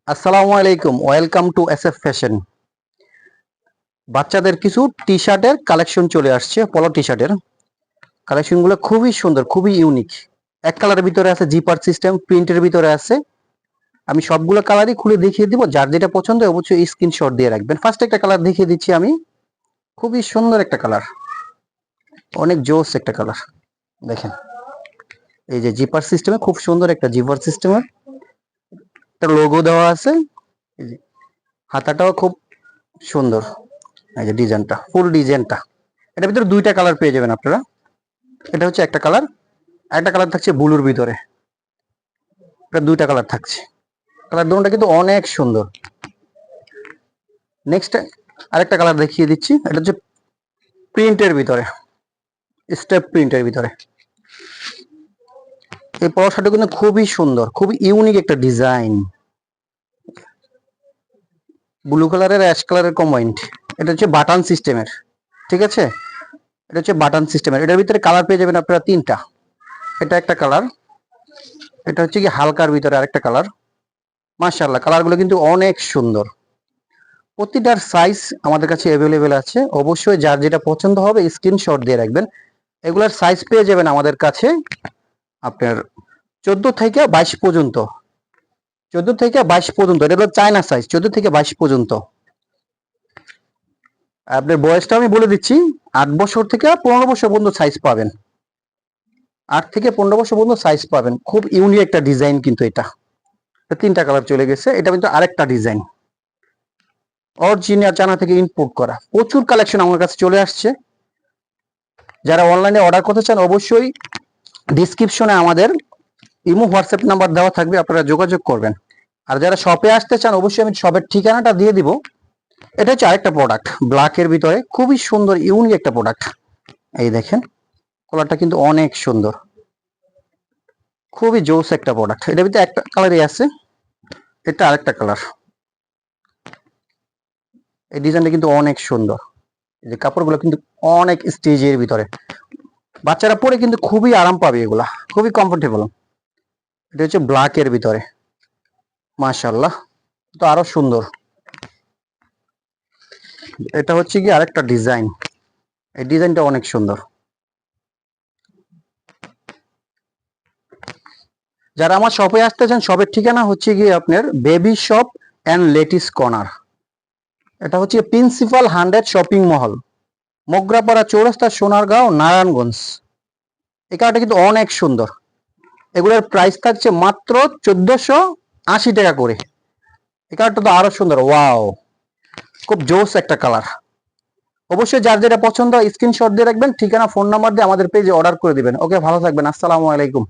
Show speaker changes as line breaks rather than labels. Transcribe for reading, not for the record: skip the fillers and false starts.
আসসালামু আলাইকুম, welcome to SF fashion. বাচ্চাদের কিছু টি শার্টের কালেকশন চলে আসছে। পলো টি শার্টের কালেকশনগুলো খুবই সুন্দর, খুবই ইউনিক। এক কালারের ভিতরে আছে, জিপার সিস্টেম প্রিন্টের ভিতরে আছে। আমি সবগুলো কালারই খুলে দেখিয়ে দিব, যার যেটা পছন্দ অবশ্যই স্ক্রিনশট দিয়ে রাখবেন। ফার্স্ট একটা কালার দেখিয়ে দিচ্ছি আমি, খুবই সুন্দর একটা কালার, অনেক জোস একটা কালার। দেখেন, এই যে জিপার সিস্টেমে, খুব সুন্দর একটা জিপার সিস্টেমের একটা লোগো দেওয়া আছে। এই যে হাতাটাও খুব সুন্দর, এই যে ডিজাইনটা, ফুল ডিজাইনটা। এটার ভিতরে দুইটা কালার পেয়ে যাবেন আপনারা। এটা হচ্ছে একটা কালার, একটা কালার থাকছে ব্লুর ভিতরে। এটা দুইটা কালার থাকছে, কালার দুটোটা কিন্তু অনেক সুন্দর। নেক্সট আরেকটা কালার দেখিয়ে দিচ্ছি, এটা হচ্ছে প্রিন্টের ভিতরে, স্টেপ প্রিন্টের ভিতরে। এই পলো শার্টটা কিন্তু খুবই সুন্দর, খুবই ইউনিক একটা ডিজাইন। ব্লু কালারের অ্যাশ কালারের কম্বাইন্ড। এটা হচ্ছে বাটন সিস্টেমের, ঠিক আছে। এটা হচ্ছে বাটন সিস্টেমের। এটার ভিতরে কালার পেয়ে যাবেন আপনারা তিনটা। এটা একটা কালার, এটা হচ্ছে কি হালকার ভিতরে আরেকটা কালার। মাশাআল্লাহ, কালারগুলো কিন্তু অনেক সুন্দর। প্রতিটার সাইজ আমাদের কাছে অ্যাভেলেবেল আছে। অবশ্যই যার যেটা পছন্দ হবে স্ক্রিনশট দিয়ে রাখবেন। এগুলার সাইজ পেয়ে যাবেন আমাদের কাছে আপনার 14 থেকে 22 পর্যন্ত। 14 থেকে 22 পর্যন্ত, এটা হলো চায়না সাইজ। 14 থেকে 22 পর্যন্ত। আপনার বয়সটা আমি বলে দিচ্ছি, 8 বছর থেকে 15 বছর পর্যন্ত সাইজ পাবেন। 8 থেকে 15 বছর পর্যন্ত সাইজ পাবেন। খুব ইউনিক একটা ডিজাইন কিন্তু এটা। তিনটা কালার চলে গেছে। এটা কিন্তু আরেকটা ডিজাইন, অরিজিনাল চায়না থেকে ইম্পোর্ট করা। প্রচুর কালেকশন আমার কাছে চলে আসছে। যারা অনলাইনে অর্ডার করতে চান অবশ্যই ডিসক্রিপশনে আমাদের ইমো হোয়াটসঅ্যাপ নাম্বার দেওয়া থাকবে, আপনারা যোগাযোগ করবেন। আর যারা শপে আসতে চান অবশ্যই আমি শপের ঠিকানাটা দিয়ে দিব। এটা হচ্ছে আরেকটা প্রোডাক্ট, ব্ল্যাকের ভিতরে খুবই সুন্দর ইউনিক একটা প্রোডাক্ট। এই দেখেন, কালারটা কিন্তু অনেক সুন্দর, খুবই জোস একটা প্রোডাক্ট। এটার ভিতরে একটা কালারই আছে, এটা আরেকটা কালার। এই ডিজাইনটা কিন্তু অনেক সুন্দর। এই যে কাপড়গুলো কিন্তু অনেক স্টেজের ভিতরে, বাচ্চারা পরে কিন্তু খুবই আরাম পাবে, এগুলা খুবই কমফোর্টেবল। এটা হচ্ছে ব্ল্যাকের ভিতরে, মাশাআল্লাহ, তো আরো সুন্দর। এটা হচ্ছে কি আরেকটা ডিজাইন, এই ডিজাইনটা অনেক সুন্দর। যারা আমার শপে আসতে চান, শপের ঠিকানা হচ্ছে গিয়ে আপনার baby shop and lettuce corner. এটা হচ্ছে প্রিন্সিপাল 100 শপিং মহল, মোগরাপাড়া চৌরাস্তা, সোনারগাঁও, নারায়ণগঞ্জ। এই কার্ডটা কিন্তু অনেক সুন্দর। এগুলোর প্রাইস থাকছে মাত্র 1480 টাকা করে। এই কালারটা তো আরো সুন্দর, ওয়াও, খুব জোস একটা কালার। অবশ্যই যার যেটা পছন্দ স্ক্রিনশট দিয়ে রাখবেন, ঠিকানা ফোন নাম্বার দিয়ে আমাদের পেজে অর্ডার করে দিবেন। ওকে, ভালো থাকবেন, আসসালামু আলাইকুম।